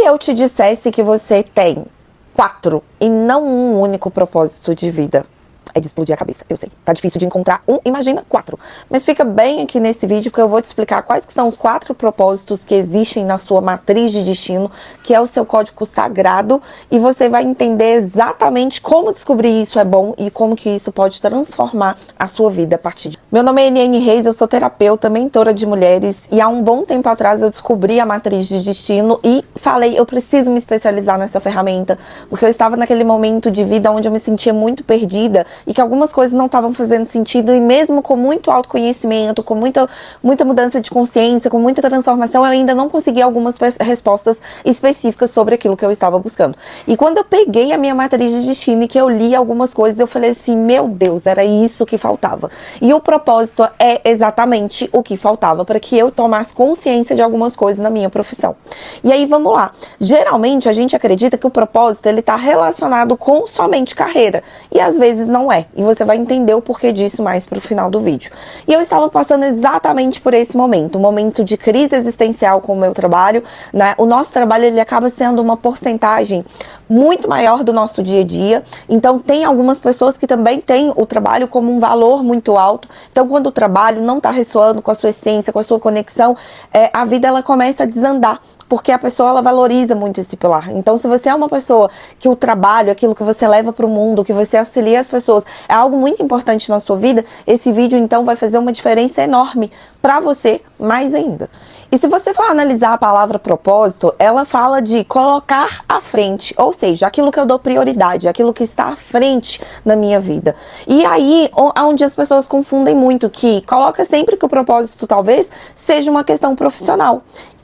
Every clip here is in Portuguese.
se eu te dissesse que você tem 4 e não um único propósito de vida? É de explodir a cabeça, eu sei. Tá difícil de encontrar imagina 4. Mas fica bem aqui nesse vídeo, porque eu vou te explicar quais que são os 4 propósitos que existem na sua matriz de destino, que é o seu código sagrado, e você vai entender exatamente como descobrir isso é bom e como que isso pode transformar a sua vida a partir de... Meu nome é Eliane Reis, eu sou terapeuta, mentora de mulheres, e há um bom tempo atrás eu descobri a matriz de destino e falei, eu preciso me especializar nessa ferramenta, porque eu estava naquele momento de vida onde eu me sentia muito perdida, e que algumas coisas não estavam fazendo sentido, e mesmo com muito autoconhecimento, com muita mudança de consciência, com muita transformação, eu ainda não conseguia algumas respostas específicas sobre aquilo que eu estava buscando. E quando eu peguei a minha matriz de destino e que eu li algumas coisas, eu falei assim, meu Deus, era isso que faltava. E o propósito é exatamente o que faltava para que eu tomasse consciência de algumas coisas na minha profissão. E aí, vamos lá. Geralmente, a gente acredita que o propósito, ele está relacionado com somente carreira. E às vezes não é. E você vai entender o porquê disso mais pro final do vídeo. E eu estava passando exatamente por esse momento, um momento de crise existencial com o meu trabalho, né? O nosso trabalho, ele acaba sendo uma porcentagem muito maior do nosso dia a dia. Então, tem algumas pessoas que também têm o trabalho como um valor muito alto. Então, quando o trabalho não está ressoando com a sua essência, com a sua conexão, a vida, ela começa a desandar. Porque a pessoa, ela valoriza muito esse pilar. Então, se você é uma pessoa que o trabalho, aquilo que você leva para o mundo, que você auxilia as pessoas, é algo muito importante na sua vida, esse vídeo, então, vai fazer uma diferença enorme para você, mais ainda. E se você for analisar a palavra propósito, ela fala de colocar à frente, ou seja, aquilo que eu dou prioridade, aquilo que está à frente na minha vida. E aí, onde as pessoas confundem muito, que coloca sempre que o propósito, talvez, seja uma questão profissional.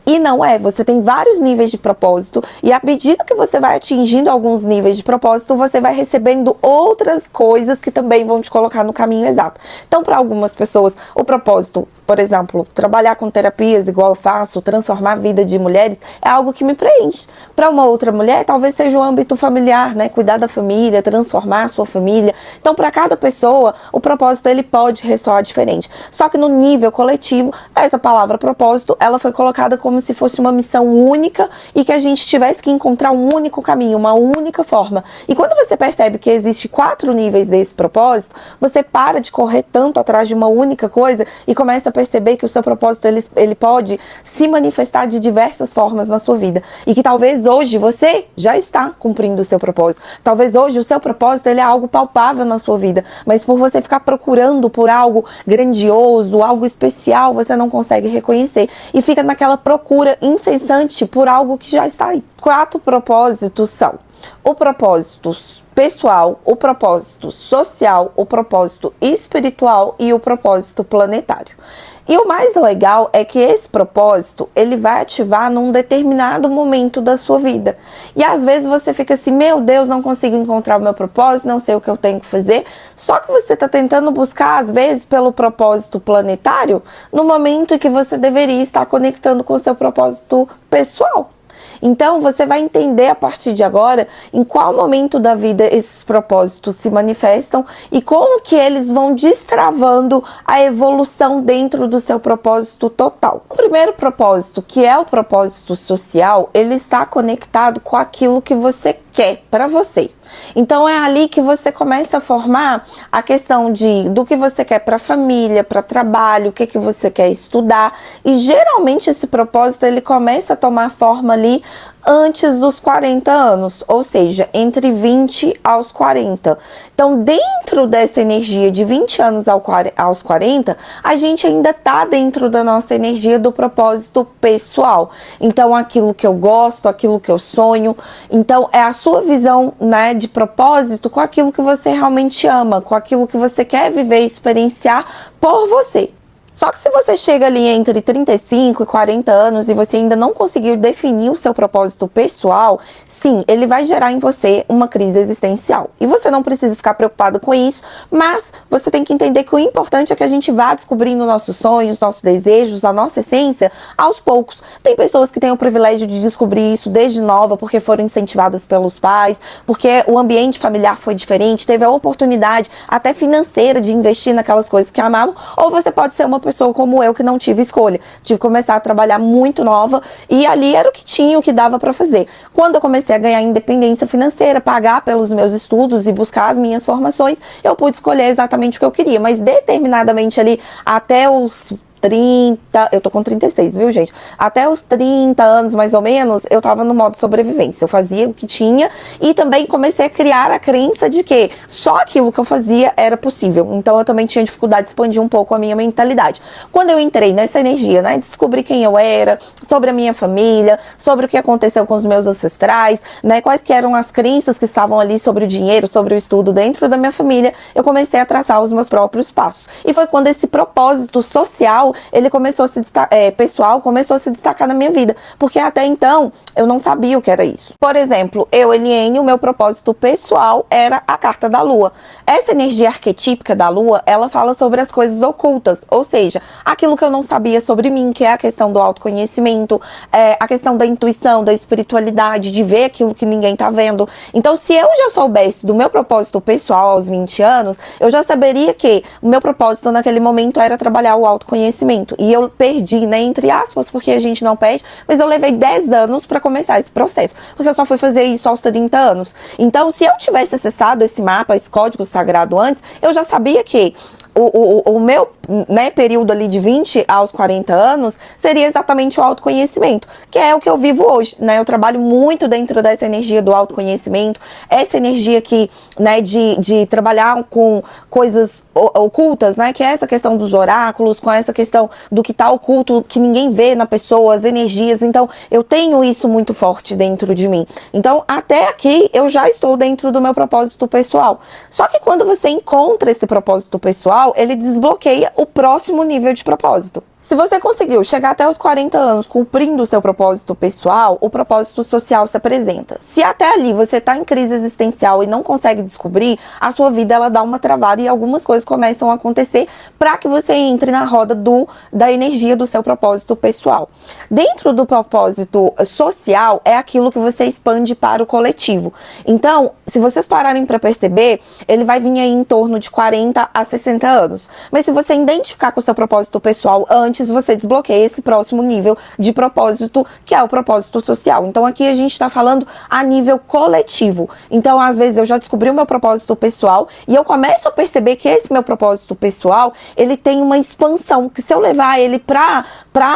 E não é, você tem vários níveis de propósito, e à medida que você vai atingindo alguns níveis de propósito, você vai recebendo outras coisas que também vão te colocar no caminho exato. Então, para algumas pessoas, o propósito, por exemplo, trabalhar com terapias igual eu faço, transformar a vida de mulheres, é algo que me preenche. Para uma outra mulher, talvez seja o âmbito familiar, né? Cuidar da família, transformar a sua família. Então, para cada pessoa, o propósito, ele pode ressoar diferente. Só que no nível coletivo, essa palavra propósito, ela foi colocada como se fosse uma missão única e que a gente tivesse que encontrar um único caminho, uma única forma. E quando você percebe que existe 4 níveis desse propósito, você para de correr tanto atrás de uma única coisa e começa a perceber que o seu propósito, ele pode se manifestar de diversas formas na sua vida. E que talvez hoje você já está cumprindo o seu propósito. Talvez hoje o seu propósito, ele é algo palpável na sua vida, mas por você ficar procurando por algo grandioso, algo especial, você não consegue reconhecer e fica naquela procura incessante por algo que já está aí. 4 propósitos são o propósito pessoal, o propósito social, o propósito espiritual e o propósito planetário. E o mais legal é que esse propósito, ele vai ativar num determinado momento da sua vida. E às vezes você fica assim, meu Deus, não consigo encontrar o meu propósito, não sei o que eu tenho que fazer. Só que você está tentando buscar, às vezes, pelo propósito planetário, no momento em que você deveria estar conectando com o seu propósito pessoal. Então, você vai entender a partir de agora em qual momento da vida esses propósitos se manifestam e como que eles vão destravando a evolução dentro do seu propósito total. O primeiro propósito, que é o propósito social, ele está conectado com aquilo que você quer para você. Então é ali que você começa a formar a questão do que você quer para a família, para trabalho, o que você quer estudar, e geralmente esse propósito ele começa a tomar forma ali antes dos 40 anos, ou seja, entre 20 aos 40. Então, dentro dessa energia de 20 anos aos 40, a gente ainda está dentro da nossa energia do propósito pessoal. Então, aquilo que eu gosto, aquilo que eu sonho. Então, é a sua visão, né, de propósito com aquilo que você realmente ama, com aquilo que você quer viver e experienciar por você. Só que se você chega ali entre 35 e 40 anos e você ainda não conseguiu definir o seu propósito pessoal, sim, ele vai gerar em você uma crise existencial. E você não precisa ficar preocupado com isso, mas você tem que entender que o importante é que a gente vá descobrindo nossos sonhos, nossos desejos, a nossa essência, aos poucos. Tem pessoas que têm o privilégio de descobrir isso desde nova, porque foram incentivadas pelos pais, porque o ambiente familiar foi diferente, teve a oportunidade até financeira de investir naquelas coisas que amavam, ou você pode ser uma pessoa como eu que não tive escolha. Tive que começar a trabalhar muito nova e ali era o que tinha, o que dava para fazer. Quando eu comecei a ganhar independência financeira, pagar pelos meus estudos e buscar as minhas formações, eu pude escolher exatamente o que eu queria, mas determinadamente ali até os 30, eu tô com 36, viu, gente? Até os 30 anos, mais ou menos, eu tava no modo sobrevivência. Eu fazia o que tinha e também comecei a criar a crença de que só aquilo que eu fazia era possível. Então, eu também tinha dificuldade de expandir um pouco a minha mentalidade. Quando eu entrei nessa energia, né, descobri quem eu era, sobre a minha família, sobre o que aconteceu com os meus ancestrais, né, quais que eram as crenças que estavam ali sobre o dinheiro, sobre o estudo dentro da minha família, eu comecei a traçar os meus próprios passos. E foi quando esse propósito social ele começou a se pessoal começou a se destacar na minha vida, porque até então eu não sabia o que era isso. Por exemplo, eu, Eliane, o meu propósito pessoal era a carta da lua. Essa energia arquetípica da lua, ela fala sobre as coisas ocultas, ou seja, aquilo que eu não sabia sobre mim, que é a questão do autoconhecimento, a questão da intuição, da espiritualidade, de ver aquilo que ninguém tá vendo. Então, se eu já soubesse do meu propósito pessoal aos 20 anos, eu já saberia que o meu propósito naquele momento era trabalhar o autoconhecimento. E eu perdi, né, entre aspas, porque a gente não perde, mas eu levei 10 anos para começar esse processo, porque eu só fui fazer isso aos 30 anos. Então, se eu tivesse acessado esse mapa, esse código sagrado antes, eu já sabia que o meu, né, período ali de 20 aos 40 anos seria exatamente o autoconhecimento, que é o que eu vivo hoje, né? Eu trabalho muito dentro dessa energia do autoconhecimento, essa energia que, né, de trabalhar com coisas ocultas, né? Que é essa questão dos oráculos, com essa questão do que tá oculto, que ninguém vê na pessoa, as energias. Então, eu tenho isso muito forte dentro de mim. Então, até aqui, eu já estou dentro do meu propósito pessoal. Só que quando você encontra esse propósito pessoal, ele desbloqueia o próximo nível de propósito. Se você conseguiu chegar até os 40 anos cumprindo o seu propósito pessoal, o propósito social se apresenta. Se até ali você está em crise existencial e não consegue descobrir, a sua vida ela dá uma travada e algumas coisas começam a acontecer para que você entre na roda da energia do seu propósito pessoal. Dentro do propósito social é aquilo que você expande para o coletivo. Então, se vocês pararem para perceber, ele vai vir aí em torno de 40 a 60 anos. Mas se você identificar com o seu propósito pessoal antes, você desbloqueia esse próximo nível de propósito, que é o propósito social. Então aqui a gente está falando a nível coletivo. Então às vezes eu já descobri o meu propósito pessoal e eu começo a perceber que esse meu propósito pessoal, ele tem uma expansão, que se eu levar ele para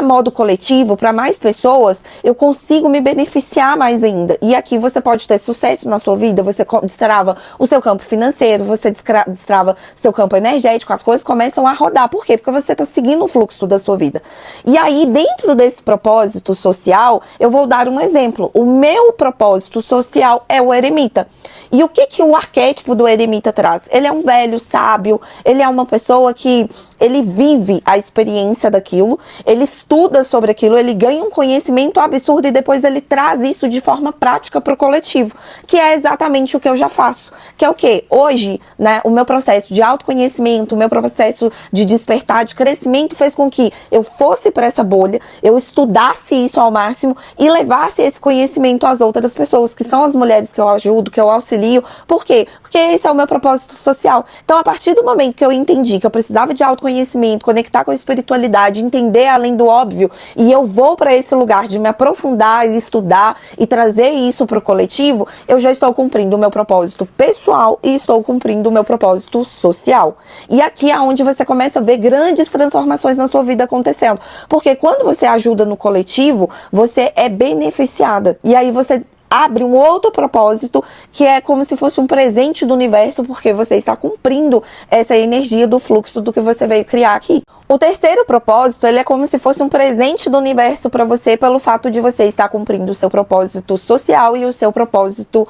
modo coletivo, para mais pessoas, eu consigo me beneficiar mais ainda. E aqui você pode ter sucesso na sua vida, você destrava o seu campo financeiro, você destrava seu campo energético, as coisas começam a rodar. Por quê? Porque você está seguindo o fluxo da sua vida. E aí, dentro desse propósito social, eu vou dar um exemplo. O meu propósito social é o eremita. E o que o arquétipo do eremita traz? Ele é um velho sábio, ele é uma pessoa que ele vive a experiência daquilo, ele estuda sobre aquilo, ele ganha um conhecimento absurdo e depois ele traz isso de forma prática para o coletivo, que é exatamente o que eu já faço. Que é o quê? Hoje, né, o meu processo de autoconhecimento, o meu processo de despertar, de crescimento fez com que eu fosse para essa bolha, eu estudasse isso ao máximo e levasse esse conhecimento às outras pessoas, que são as mulheres que eu ajudo, que eu auxilio. Por quê? Porque esse é o meu propósito social. Então, a partir do momento que eu entendi que eu precisava de autoconhecimento, conectar com a espiritualidade, entender além do óbvio, e eu vou para esse lugar de me aprofundar e estudar e trazer isso para o coletivo, eu já estou cumprindo o meu propósito pessoal e estou cumprindo o meu propósito social. E aqui é onde você começa a ver grandes transformações na sua vida acontecendo. Porque quando você ajuda no coletivo, você é beneficiada. E aí você abre um outro propósito, que é como se fosse um presente do universo, porque você está cumprindo essa energia do fluxo do que você veio criar aqui. O terceiro propósito, ele é como se fosse um presente do universo para você, pelo fato de você estar cumprindo o seu propósito social e o seu propósito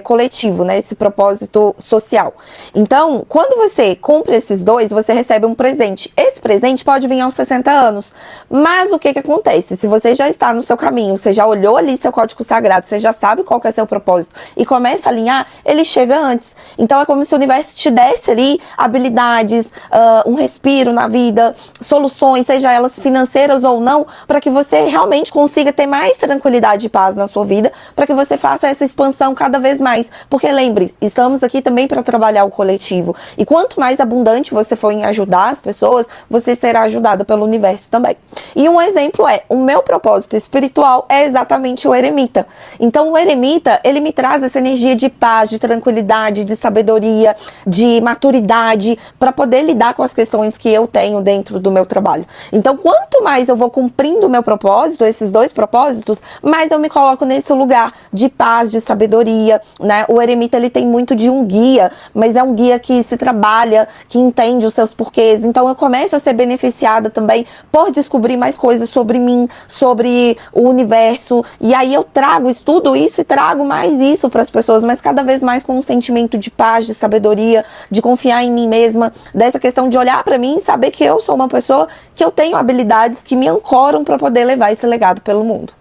coletivo, né? Esse propósito social. Então, quando você cumpre esses dois, você recebe um presente. Esse presente pode vir aos 60 anos. Mas o que acontece? Se você já está no seu caminho, você já olhou ali seu código sagrado, alinhado, você já sabe qual que é seu propósito e começa a alinhar, ele chega antes. Então é como se o universo te desse ali habilidades, um respiro na vida, soluções, seja elas financeiras ou não, para que você realmente consiga ter mais tranquilidade e paz na sua vida, para que você faça essa expansão cada vez mais. Porque lembre, estamos aqui também para trabalhar o coletivo. E quanto mais abundante você for em ajudar as pessoas, você será ajudado pelo universo também. E um exemplo é, o meu propósito espiritual é exatamente o eremita. Então o eremita, ele me traz essa energia de paz, de tranquilidade, de sabedoria, de maturidade, para poder lidar com as questões que eu tenho dentro do meu trabalho. Então quanto mais eu vou cumprindo o meu propósito, esses dois propósitos, mais eu me coloco nesse lugar de paz, de sabedoria, né? O eremita, ele tem muito de um guia, mas é um guia que se trabalha, que entende os seus porquês. Então eu começo a ser beneficiada também por descobrir mais coisas sobre mim, sobre o universo, e aí eu trago, estudo isso e trago mais isso para as pessoas, mas cada vez mais com um sentimento de paz, de sabedoria, de confiar em mim mesma, dessa questão de olhar para mim e saber que eu sou uma pessoa que eu tenho habilidades que me ancoram para poder levar esse legado pelo mundo.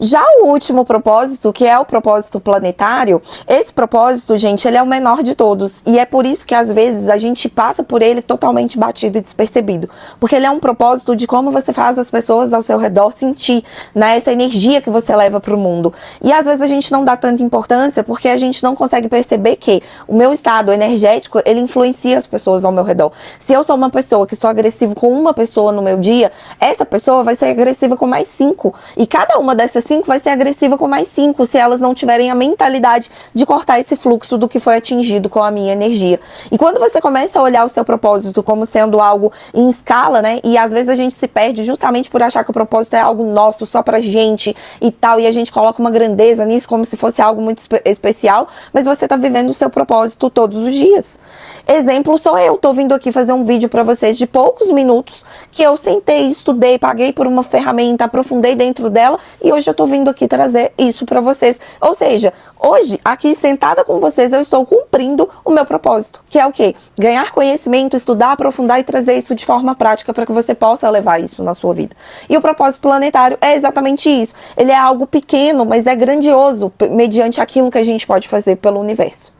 Já o último propósito, que é o propósito planetário, esse propósito, gente, ele é o menor de todos. E é por isso que, às vezes, a gente passa por ele totalmente batido e despercebido. Porque ele é um propósito de como você faz as pessoas ao seu redor sentir, né, essa energia que você leva para o mundo. E, às vezes, a gente não dá tanta importância porque a gente não consegue perceber que o meu estado energético, ele influencia as pessoas ao meu redor. Se eu sou uma pessoa que sou agressiva com uma pessoa no meu dia, essa pessoa vai ser agressiva com mais 5. E cada uma dessas 5 vai ser agressiva com mais 5 se elas não tiverem a mentalidade de cortar esse fluxo do que foi atingido com a minha energia. E quando você começa a olhar o seu propósito como sendo algo em escala, né? E às vezes a gente se perde justamente por achar que o propósito é algo nosso, só pra gente e tal, e a gente coloca uma grandeza nisso como se fosse algo muito especial, mas você tá vivendo o seu propósito todos os dias. Exemplo sou eu, tô vindo aqui fazer um vídeo pra vocês de poucos minutos, que eu sentei, estudei, paguei por uma ferramenta, aprofundei dentro dela, e hoje eu tô vindo aqui trazer isso pra vocês. Ou seja, hoje, aqui sentada com vocês, eu estou cumprindo o meu propósito, que é o quê? Ganhar conhecimento, estudar, aprofundar e trazer isso de forma prática para que você possa levar isso na sua vida. E o propósito planetário é exatamente isso. Ele é algo pequeno, mas é grandioso, mediante aquilo que a gente pode fazer pelo universo.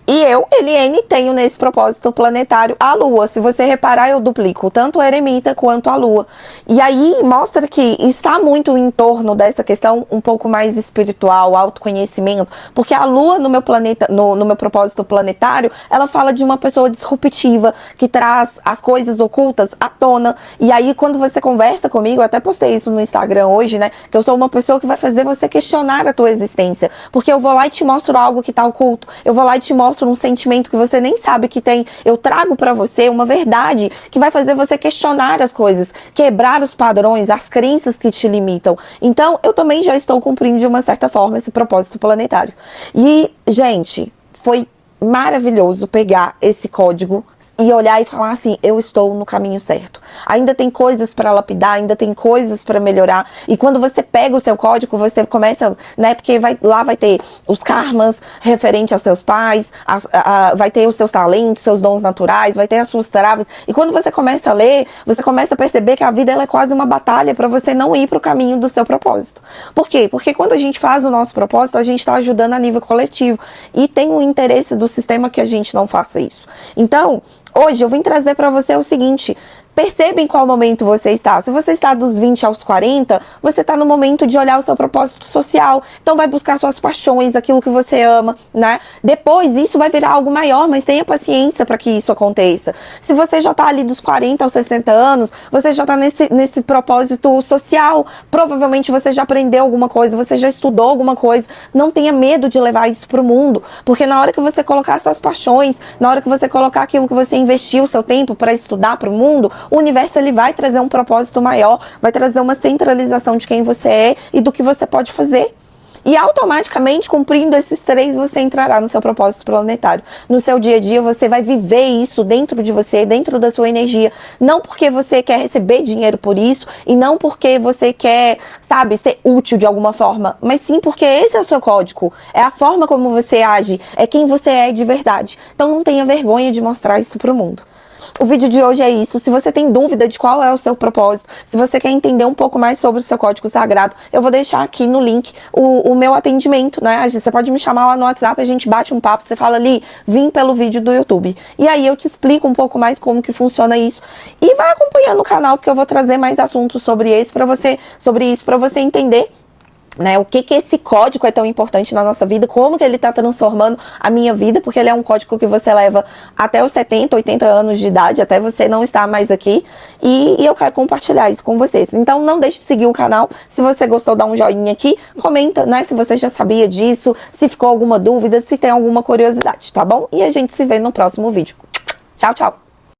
E eu, Eliane, tenho nesse propósito planetário a Lua. Se você reparar, eu duplico tanto o eremita quanto a Lua. E aí mostra que está muito em torno dessa questão um pouco mais espiritual, autoconhecimento. Porque a Lua no meu planeta, no meu propósito planetário, ela fala de uma pessoa disruptiva, que traz as coisas ocultas à tona. E aí quando você conversa comigo, eu até postei isso no Instagram hoje, né? Que eu sou uma pessoa que vai fazer você questionar a tua existência. Porque eu vou lá e te mostro algo que está oculto. Eu vou lá e te mostro um sentimento que você nem sabe que tem. Eu trago pra você uma verdade que vai fazer você questionar as coisas, quebrar os padrões, as crenças que te limitam. Então, eu também já estou cumprindo de uma certa forma esse propósito planetário. E, gente, foi maravilhoso pegar esse código e olhar e falar assim, eu estou no caminho certo. Ainda tem coisas para lapidar, ainda tem coisas para melhorar. E quando você pega o seu código, você começa, né, porque lá vai ter os karmas referentes aos seus pais, vai ter os seus talentos, seus dons naturais, vai ter as suas travas. E quando você começa a ler, você começa a perceber que a vida ela é quase uma batalha para você não ir para o caminho do seu propósito. Por quê? Porque quando a gente faz o nosso propósito, a gente está ajudando a nível coletivo. E tem um interesse do sistema que a gente não faça isso. Então, hoje eu vim trazer para você o seguinte: perceba em qual momento você está. Se você está dos 20 aos 40, você está no momento de olhar o seu propósito social. Então vai buscar suas paixões, aquilo que você ama, né? Depois isso vai virar algo maior, mas tenha paciência para que isso aconteça. Se você já está ali dos 40 aos 60 anos, você já está nesse propósito social. Provavelmente você já aprendeu alguma coisa, você já estudou alguma coisa. Não tenha medo de levar isso para o mundo, porque na hora que você colocar suas paixões, na hora que você colocar aquilo que você investiu o seu tempo para estudar para o mundo, o universo ele vai trazer um propósito maior, vai trazer uma centralização de quem você é e do que você pode fazer. E automaticamente, cumprindo esses 3, você entrará no seu propósito planetário. No seu dia a dia, você vai viver isso dentro de você, dentro da sua energia. Não porque você quer receber dinheiro por isso, e não porque você quer, sabe, ser útil de alguma forma, mas sim porque esse é o seu código. É a forma como você age, é quem você é de verdade. Então não tenha vergonha de mostrar isso pro mundo. O vídeo de hoje é isso. Se você tem dúvida de qual é o seu propósito, se você quer entender um pouco mais sobre o seu código sagrado, eu vou deixar aqui no link o meu atendimento, né? Você pode me chamar lá no WhatsApp, a gente bate um papo, você fala ali, vim pelo vídeo do YouTube. E aí eu te explico um pouco mais como que funciona isso. E vai acompanhando o canal, porque eu vou trazer mais assuntos sobre isso para você entender, né, o que esse código é tão importante na nossa vida, como que ele tá transformando a minha vida, porque ele é um código que você leva até os 70, 80 anos de idade, até você não estar mais aqui, e eu quero compartilhar isso com vocês. Então não deixe de seguir o canal, se você gostou, dá um joinha aqui, comenta, né, se você já sabia disso, se ficou alguma dúvida, se tem alguma curiosidade, tá bom? E a gente se vê no próximo vídeo. Tchau, tchau!